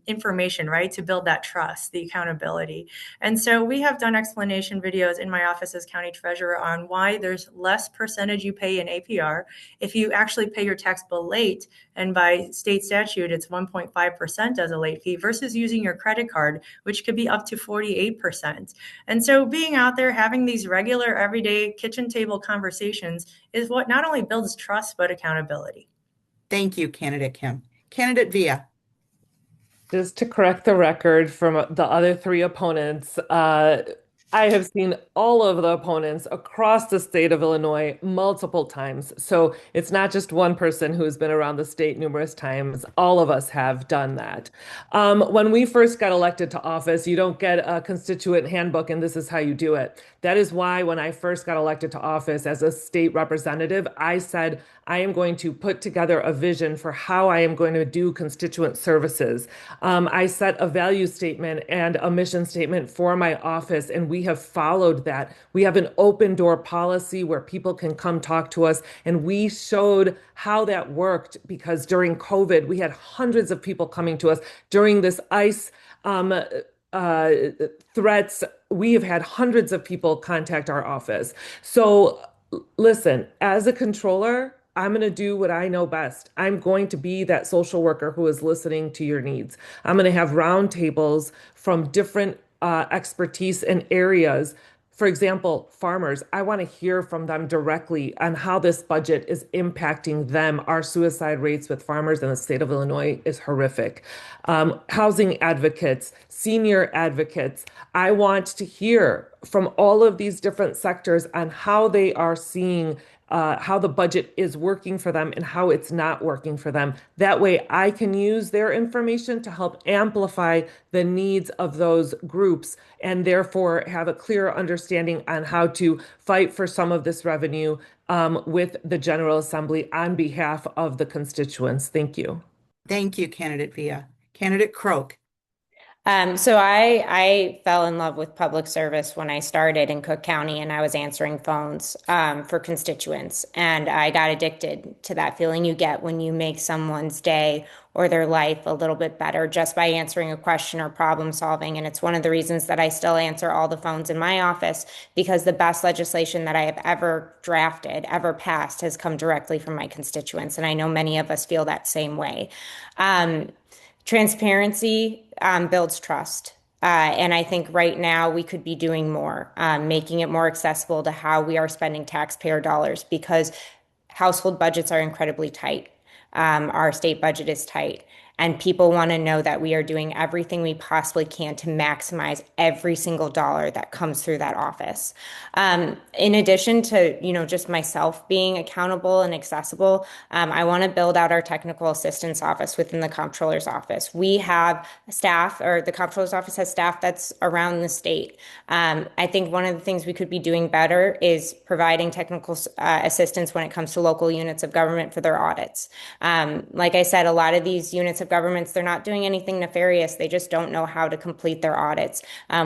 information, right, to build that trust, the accountability. And so we have done explanation videos in my office as county treasurer on why there's less percentage you pay in APR if you actually pay your tax bill late. And by state statute, it's 1.5% as a late fee versus using your credit card, which could be up to 48%. And so being out there, having these regular, everyday kitchen table conversations is what not only builds trust, but accountability. Thank you, Candidate Kim. Candidate Villa. Just to correct the record from the other 3 opponents, I have seen all of the opponents across the state of Illinois multiple times. So it's not just one person who's been around the state numerous times. All of us have done that. When we first got elected to office, you don't get a constituent handbook and this is how you do it. That is why when I first got elected to office as a state representative, I said, I am going to put together a vision for how I am going to do constituent services. I set a value statement and a mission statement for my office, and we have followed that. We have an open door policy where people can come talk to us, and we showed how that worked because during COVID, we had hundreds of people coming to us. During this ICE threats, we have had hundreds of people contact our office. So listen, as a controller, I'm going to do what I know best. I'm going to be that social worker who is listening to your needs. I'm going to have roundtables from different expertise and areas. For example, farmers, I want to hear from them directly on how this budget is impacting them. Our suicide rates with farmers in the state of Illinois is horrific. Housing advocates, senior advocates, I want to hear from all of these different sectors on how they are seeing how the budget is working for them and how it's not working for them. That way, I can use their information to help amplify the needs of those groups and therefore have a clearer understanding on how to fight for some of this revenue with the General Assembly on behalf of the constituents. Thank you. Thank you, Candidate Villa. Candidate Croak. So I fell in love with public service when I started in Cook County, and I was answering phones for constituents, and I got addicted to that feeling you get when you make someone's day or their life a little bit better just by answering a question or problem solving. And it's one of the reasons that I still answer all the phones in my office, because the best legislation that I have ever drafted, ever passed, has come directly from my constituents, and I know many of us feel that same way. Transparency builds trust. And I think right now we could be doing more, making it more accessible to how we are spending taxpayer dollars, because household budgets are incredibly tight. Our state budget is tight. And people want to know that we are doing everything we possibly can to maximize every single dollar that comes through that office. In addition to, just myself being accountable and accessible, I want to build out our technical assistance office within the comptroller's office. We have staff, or the comptroller's office has staff that's around the state. I think one of the things we could be doing better is providing technical assistance when it comes to local units of government for their audits. Like I said, a lot of these units of governments, they're not doing anything nefarious. They just don't know how to complete their audits.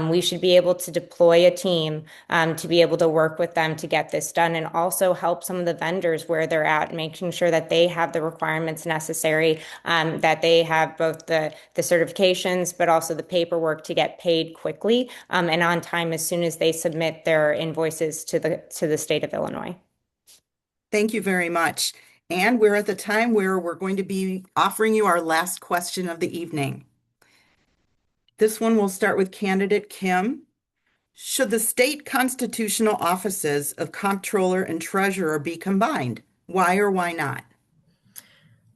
We should be able to deploy a team to be able to work with them to get this done, and also help some of the vendors where they're at, making sure that they have the requirements necessary, that they have both the certifications, but also the paperwork to get paid quickly and on time as soon as they submit their invoices to the state of Illinois. Thank you very much. And we're at the time where we're going to be offering you our last question of the evening. This one will start with Candidate Kim. Should the state constitutional offices of comptroller and treasurer be combined? Why or why not?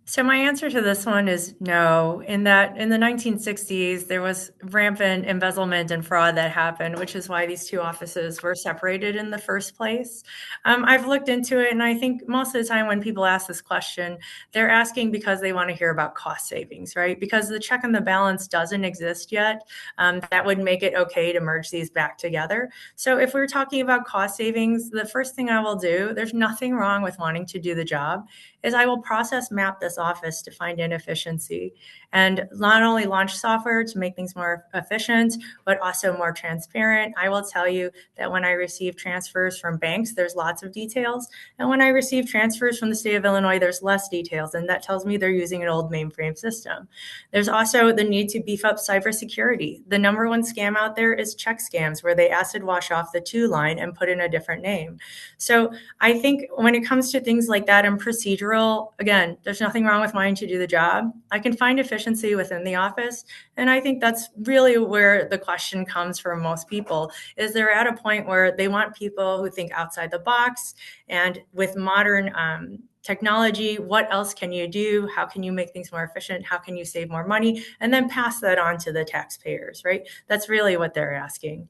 So my answer to this one is no, in that in the 1960s, there was rampant embezzlement and fraud that happened, which is why these two offices were separated in the first place. I've looked into it, and I think most of the time when people ask this question, they're asking because they want to hear about cost savings, right? Because the check and the balance doesn't exist yet. That would make it okay to merge these back together. So if we're talking about cost savings, the first thing I will do, there's nothing wrong with wanting to do the job, is I will process map this office to find inefficiency and not only launch software to make things more efficient, but also more transparent. I will tell you that when I receive transfers from banks, there's lots of details. And when I receive transfers from the state of Illinois, there's less details. And that tells me they're using an old mainframe system. There's also the need to beef up cybersecurity. The number one scam out there is check scams, where they acid wash off the to line and put in a different name. So I think when it comes to things like that and procedural, again, there's nothing wrong with wanting to do the job. I can find efficiency within the office. And I think that's really where the question comes from most people, is they're at a point where they want people who think outside the box, and with modern technology, what else can you do? How can you make things more efficient? How can you save more money? And then pass that on to the taxpayers, right? That's really what they're asking.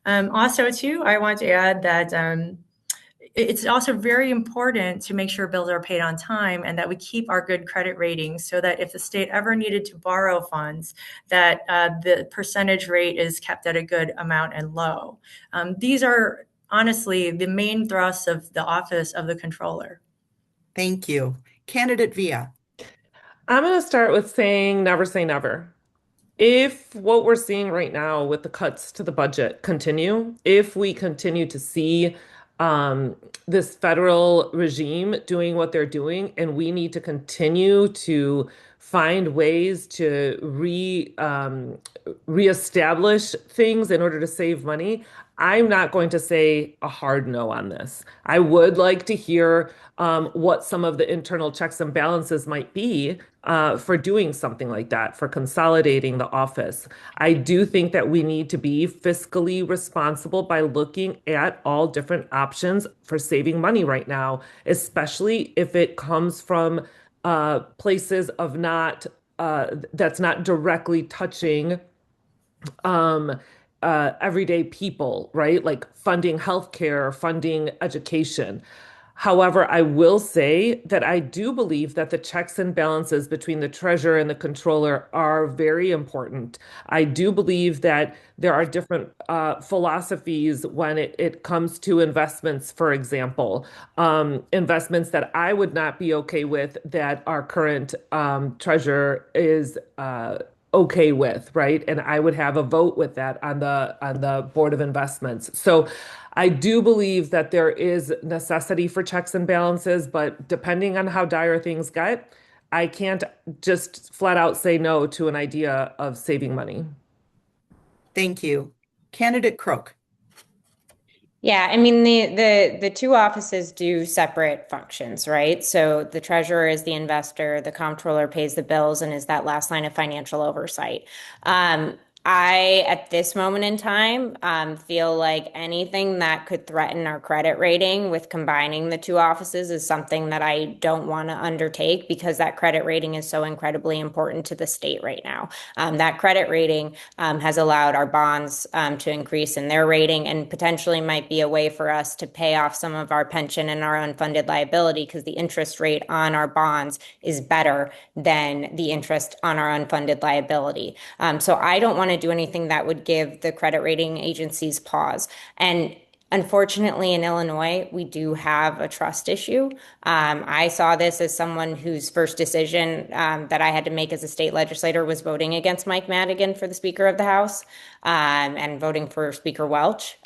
Also, too, I want to add that it's also very important to make sure bills are paid on time and that we keep our good credit ratings, so that if the state ever needed to borrow funds, that the percentage rate is kept at a good amount and low. These are honestly the main thrusts of the office of the controller. Thank you. Candidate Villa. I'm going to start with saying never say never. If what we're seeing right now with the cuts to the budget continue, if we continue to see this federal regime doing what they're doing, and we need to continue to find ways to reestablish things in order to save money, I'm not going to say a hard no on this. I would like to hear what some of the internal checks and balances might be for doing something like that, for consolidating the office. I do think that we need to be fiscally responsible by looking at all different options for saving money right now, especially if it comes from places of not that's not directly touching um, everyday people, right? Like funding healthcare, funding education. However, I will say that I do believe that the checks and balances between the treasurer and the controller are very important. I do believe that there are different philosophies when it comes to investments, for example, investments that I would not be okay with that our current treasurer is okay with, right? And I would have a vote with that on the Board of Investments. So I do believe that there is necessity for checks and balances, but depending on how dire things get, I can't just flat out say no to an idea of saving money. Thank you. Candidate Croak. Yeah, I mean the two offices do separate functions, right? So the treasurer is the investor, the comptroller pays the bills and is that last line of financial oversight. I, at this moment in time, feel like anything that could threaten our credit rating with combining the two offices is something that I don't want to undertake because that credit rating is so incredibly important to the state right now. That credit rating has allowed our bonds to increase in their rating and potentially might be a way for us to pay off some of our pension and our unfunded liability because the interest rate on our bonds is better than the interest on our unfunded liability. So I don't want to do anything that would give the credit rating agencies pause. And unfortunately, in Illinois, we do have a trust issue. I saw this as someone whose first decision that I had to make as a state legislator was voting against Mike Madigan for the Speaker of the House and voting for Speaker Welch.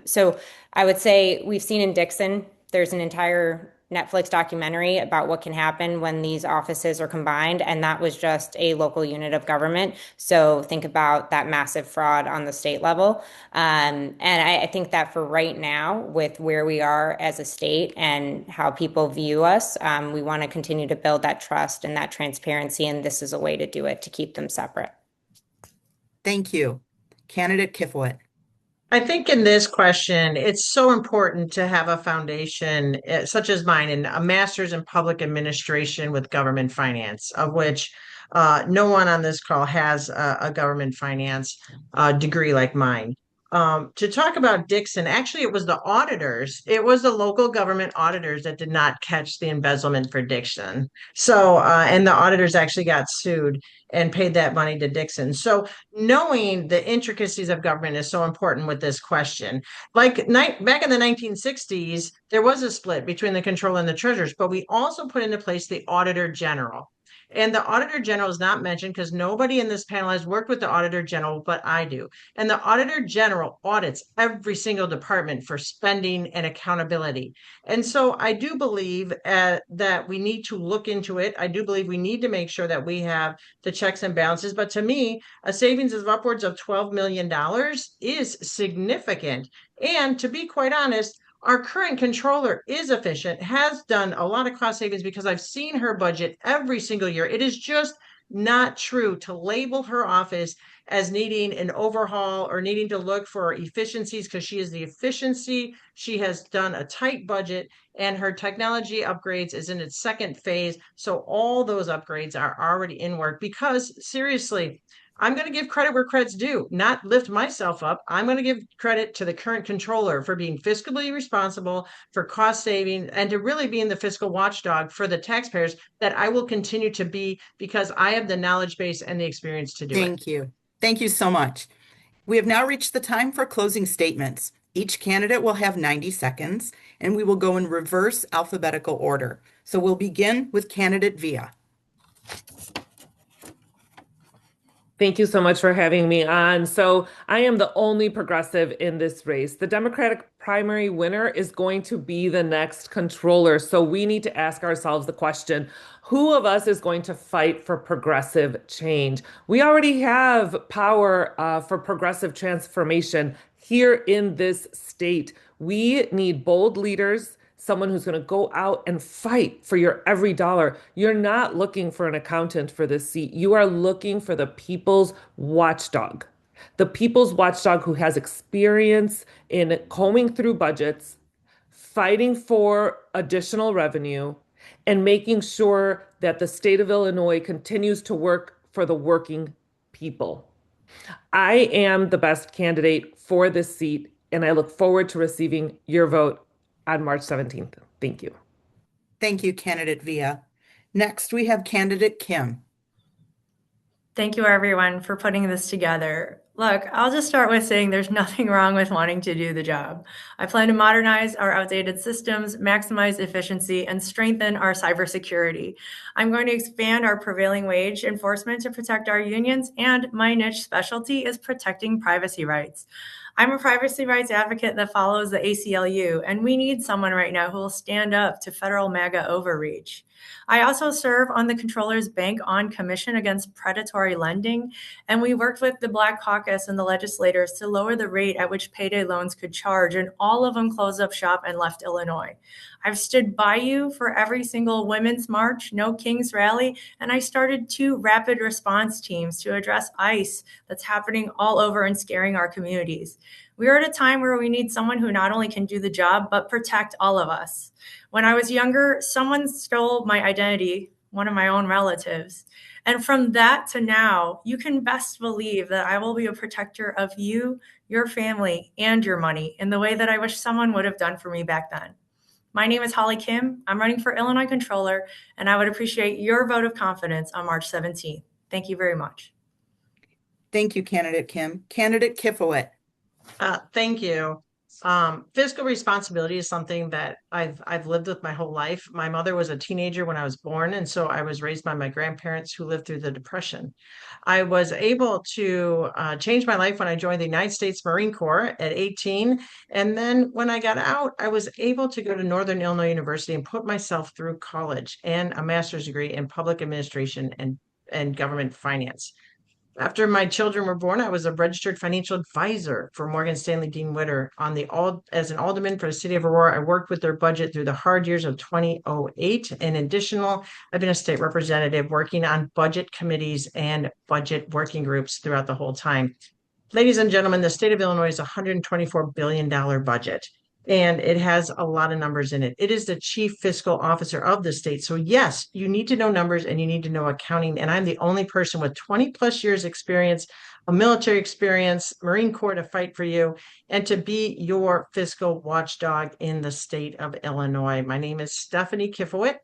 So I would say we've seen in Dixon, there's an entire Netflix documentary about what can happen when these offices are combined, and that was just a local unit of government. So think about that massive fraud on the state level. And I think that for right now, with where we are as a state and how people view us, we want to continue to build that trust and that transparency, and this is a way to do it, to keep them separate. Thank you. Candidate Kifowit. I think in this question, it's so important to have a foundation such as mine and a master's in public administration with government finance, of which no one on this call has a government finance degree like mine. To talk about Dixon, actually, it was the auditors. It was the local government auditors that did not catch the embezzlement for Dixon. So, and the auditors actually got sued and paid that money to Dixon. So knowing the intricacies of government is so important with this question. Like back in the 1960s, there was a split between the controller and the treasurers, but we also put into place the auditor general. And the auditor general is not mentioned because nobody in this panel has worked with the auditor general, but I do. And the auditor general audits every single department for spending and accountability. And so I do believe that we need to look into it. I do believe we need to make sure that we have the checks and balances. But to me, a savings of upwards of $12 million is significant. And to be quite honest, our current controller is efficient, has done a lot of cost savings because I've seen her budget every single year. It is just not true to label her office as needing an overhaul or needing to look for efficiencies because she is the efficiency. She has done a tight budget and her technology upgrades is in its second phase. So all those upgrades are already in work because seriously, I'm going to give credit where credit's due, not lift myself up. I'm going to give credit to the current controller for being fiscally responsible, for cost saving, and to really being the fiscal watchdog for the taxpayers that I will continue to be because I have the knowledge base and the experience to do it. Thank you. Thank you so much. We have now reached the time for closing statements. Each candidate will have 90 seconds, and we will go in reverse alphabetical order. So we'll begin with candidate Villa. Thank you so much for having me on. So, I am the only progressive in this race. The Democratic primary winner is going to be the next controller. So, we need to ask ourselves the question, who of us is going to fight for progressive change? We already have power for progressive transformation here in this state. We need bold leaders, someone who's going to go out and fight for your every dollar. You're not looking for an accountant for this seat. You are looking for the people's watchdog. The people's watchdog who has experience in combing through budgets, fighting for additional revenue, and making sure that the state of Illinois continues to work for the working people. I am the best candidate for this seat, and I look forward to receiving your vote on March 17th. Thank you. Thank you, candidate Via. Next, we have candidate Kim. Thank you, everyone, for putting this together. Look, I'll just start with saying there's nothing wrong with wanting to do the job. I plan to modernize our outdated systems, maximize efficiency, and strengthen our cybersecurity. I'm going to expand our prevailing wage enforcement to protect our unions, and my niche specialty is protecting privacy rights. I'm a privacy rights advocate that follows the ACLU, and we need someone right now who will stand up to federal MAGA overreach. I also serve on the Comptroller's Bank on Commission Against Predatory Lending, and we worked with the Black Caucus and the legislators to lower the rate at which payday loans could charge, and all of them closed up shop and left Illinois. I've stood by you for every single Women's March, No Kings rally, and I started 2 rapid response teams to address ICE that's happening all over and scaring our communities. We are at a time where we need someone who not only can do the job, but protect all of us. When I was younger, someone stole my identity, one of my own relatives. And from that to now, you can best believe that I will be a protector of you, your family, and your money in the way that I wish someone would have done for me back then. My name is Holly Kim. I'm running for Illinois Comptroller, and I would appreciate your vote of confidence on March 17th. Thank you very much. Thank you, candidate Kim. Candidate Kifowit. Thank you. Fiscal responsibility is something that I've lived with my whole life. My mother was a teenager when I was born, and so I was raised by my grandparents who lived through the Depression. I was able to change my life when I joined the United States Marine Corps at 18. And then when I got out, I was able to go to Northern Illinois University and put myself through college and a master's degree in public administration and government finance. After my children were born, I was a registered financial advisor for Morgan Stanley Dean Witter as an alderman for the city of Aurora. I worked with their budget through the hard years of 2008. In addition, I've been a state representative working on budget committees and budget working groups throughout the whole time. Ladies and gentlemen, the state of Illinois is a $124 billion budget, and it has a lot of numbers in it. It is the chief fiscal officer of the state. So yes, you need to know numbers and you need to know accounting. And I'm the only person with 20 plus years experience, a military experience, Marine Corps to fight for you, and to be your fiscal watchdog in the state of Illinois. My name is Stephanie Kifowit,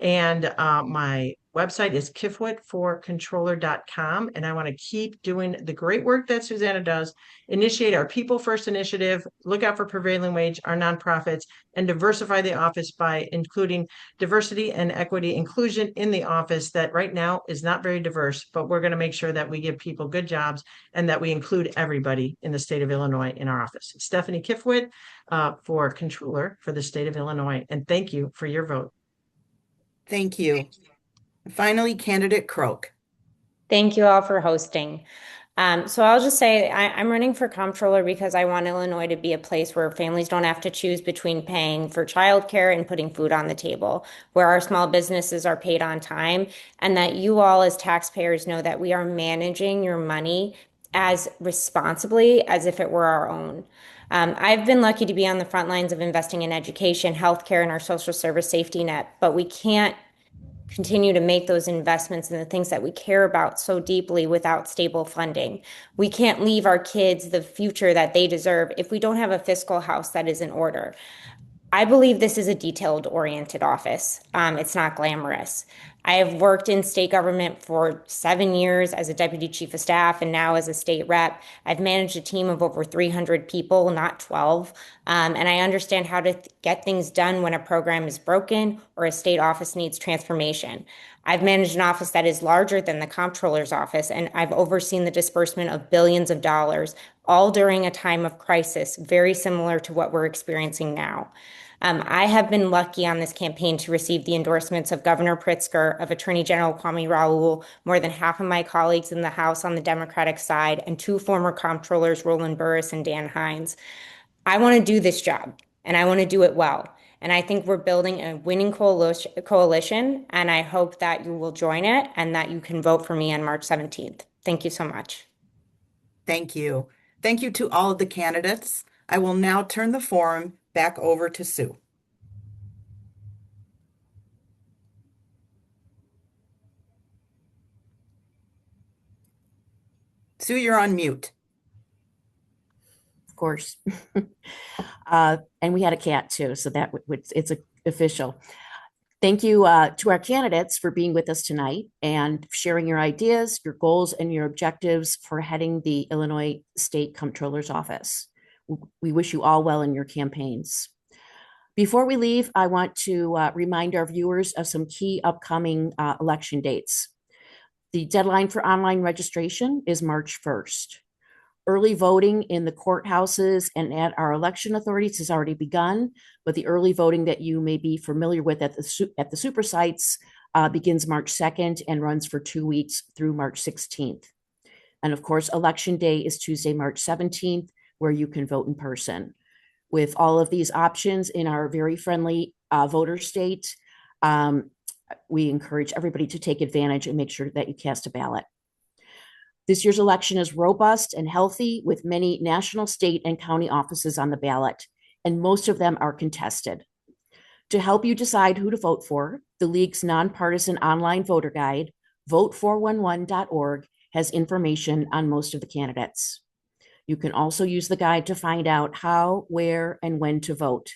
and my website is kifowitforcontroller.com. And I want to keep doing the great work that Susanna does, initiate our People First initiative, look out for prevailing wage, our nonprofits, and diversify the office by including diversity and equity inclusion in the office that right now is not very diverse, but we're going to make sure that we give people good jobs and that we include everybody in the state of Illinois in our office. Stephanie Kifowit for Controller for the state of Illinois. And thank you for your vote. Thank you. Finally, candidate Croak. Thank you all for hosting. So I'll just say I'm running for comptroller because I want Illinois to be a place where families don't have to choose between paying for childcare and putting food on the table, where our small businesses are paid on time, and that you all as taxpayers know that we are managing your money as responsibly as if it were our own. I've been lucky to be on the front lines of investing in education, healthcare, and our social service safety net, but we can't continue to make those investments in the things that we care about so deeply without stable funding. We can't leave our kids the future that they deserve if we don't have a fiscal house that is in order. I believe this is a detailed-oriented office. It's not glamorous. I have worked in state government for 7 years as a deputy chief of staff and now as a state rep. I've managed a team of over 300 people, not 12. And I understand how to get things done when a program is broken or a state office needs transformation. I've managed an office that is larger than the comptroller's office, and I've overseen the disbursement of billions of dollars, all during a time of crisis, very similar to what we're experiencing now. I have been lucky on this campaign to receive the endorsements of Governor Pritzker, of Attorney General Kwame Raoul, more than half of my colleagues in the House on the Democratic side, and two former comptrollers, Roland Burris and Dan Hines. I want to do this job, and I want to do it well. And I think we're building a winning coalition, and I hope that you will join it and that you can vote for me on March 17th. Thank you so much. Thank you. Thank you to all of the candidates. I will now turn the forum back over to Sue. Sue, you're on mute. Of course. And we had a cat too, so that it's official. Thank you to our candidates for being with us tonight and sharing your ideas, your goals, and your objectives for heading the Illinois State Comptroller's office. We wish you all well in your campaigns. Before we leave, I want to remind our viewers of some key upcoming election dates. The deadline for online registration is March 1st. Early voting in the courthouses and at our election authorities has already begun, but the early voting that you may be familiar with at the super sites begins March 2nd and runs for 2 weeks through March 16th. And of course, Election Day is Tuesday, March 17th, where you can vote in person. With all of these options in our very friendly voter state, we encourage everybody to take advantage and make sure that you cast a ballot. This year's election is robust and healthy, with many national, state, and county offices on the ballot, and most of them are contested. To help you decide who to vote for, the League's nonpartisan online voter guide, vote411.org, has information on most of the candidates. You can also use the guide to find out how, where, and when to vote.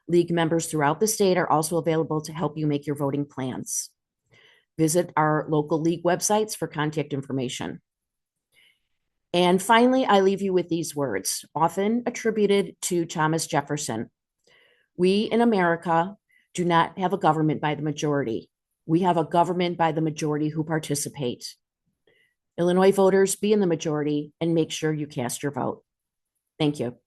League members throughout the state are also available to help you make your voting plans. Visit our local League websites for contact information. And finally, I leave you with these words, often attributed to Thomas Jefferson. We in America do not have a government by the majority. We have a government by the majority who participate. Illinois voters, be in the majority and make sure you cast your vote. Thank you.